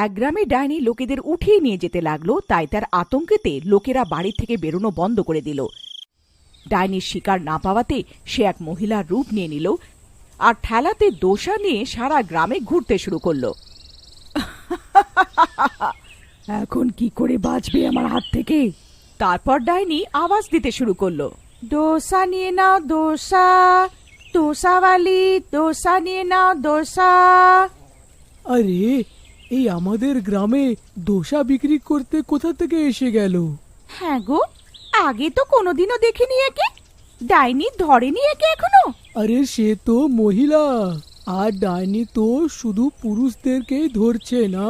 এক গ্রামে ডাইনি লোকেদের উঠিয়ে নিয়ে যেতে লাগলো, তাই তার আতঙ্কেতে লোকেরা বাড়ি থেকে বেরোনো বন্ধ করে দিল। ডাইনির শিকার না পাওয়াতে সে এক মহিলার রূপ নিয়ে নিল আর ঠেলাতে দোসা নিয়ে সারা গ্রামে ঘুরতে শুরু করলো। এখন কি করে বাঁচবে আমার হাত থেকে? তারপর ডাইনি আওয়াজ দিতে শুরু করলো, দোসা নিয়ে নাও দোসা, দোসাওয়ালি দোসা নিয়ে নাও দোসা। আরে এই আমাদের গ্রামে দোসা বিক্রি করতে কোথা থেকে এসে গেল? হ্যাঁ গো, আগে তো কোনোদিনও দেখিনি একে। ডাইনি ধরেনি একে এখনো? আরে সে তো মহিলা, আর ডাইনি তো শুধু পুরুষদেরকেই ধরছে না,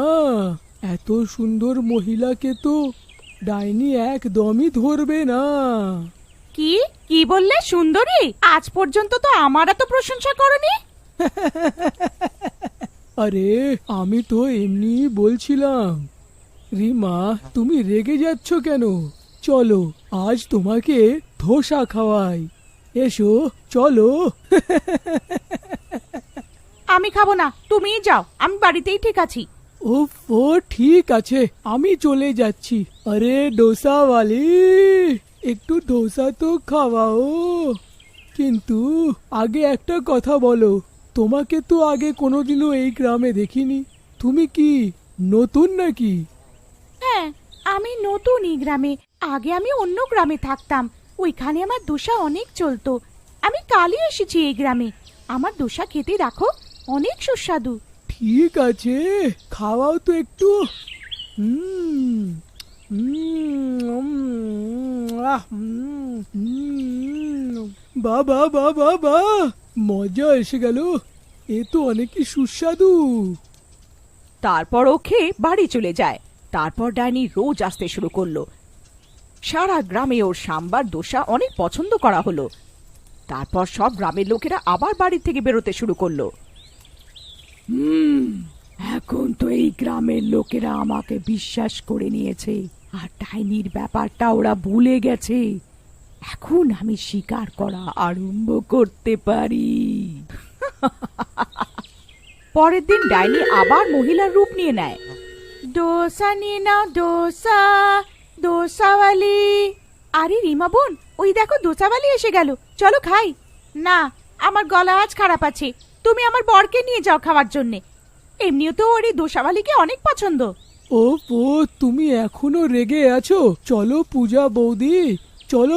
এত সুন্দর মহিলাকে তো ডাইনি একদমই ধরবে না। কি কি বললে? সুন্দরী? আজ পর্যন্ত তো আমার এত প্রশংসা করনি। আরে আমি তো এমনি বলছিলাম। রিমা, তুমি রেগে যাচ্ছ কেন? চলো আজ তোমাকে ধোসা খাওয়াই, এসো চলো। আমি খাবো না, তুমিই যাও, আমি বাড়িতেই ঠিক আছি। ও ঠিক আছে, আমি চলে যাচ্ছি। আরে ডোসাওয়ালি, একটু ডোসা তো খাওয়াও। কিন্তু আগে একটা কথা বলো, তোমাকে তো আগে কোনোদিনও এই গ্রামে দেখিনি, তুমি কি নতুন নাকি? হ্যাঁ, আমি নতুন এই গ্রামে। আগে আমি অন্য গ্রামে থাকতাম, ওইখানে আমার দোসা অনেক চলতো। আমি কালই এসেছি এই গ্রামে। আমার দোসা খেতে রাখো, অনেক সুস্বাদু। ঠিক আছে, খাওয়াও তো একটু। হুম বাবা বাবা বা, মজা এসে গেল, এ তো অনেকই সুস্বাদু। তারপর ও খেয়ে বাড়ি চলে যায়। তারপর ডাইনি রোজ আসতে শুরু করলো। সারা গ্রামে ওর সাম্বার দোসা অনেক পছন্দ করা হলো। তারপর সব গ্রামের লোকেরা আবার বাড়ি থেকে বেরোতে শুরু করলো। এখন তো এই গ্রামের লোকেরা আমাকে বিশ্বাস করে নিয়েছে, আর ডাইনির ব্যাপারটা ওরা ভুলে গেছে। এখন আমি শিকার করা আরম্ভ করতে পারি। পরের দিন ডাইনি আবার মহিলার রূপ নিয়ে নেয়। দোসা নিয়ে নাও দোসা, দোসাওয়ালি। আরে রিমা বোন, ওই দেখো দোসাওয়ালি এসে গেল, চলো খাই। না, আমার গলা আজ খারাপ আছে, তুমি আমার বরকে নিয়ে যাও খাওয়ার জন্যে। এমনিও তো ওর এই দোসাওয়ালিকে অনেক পছন্দ। ও তুমি এখনো রেগে আছো? চলো পূজা বৌদি, চলো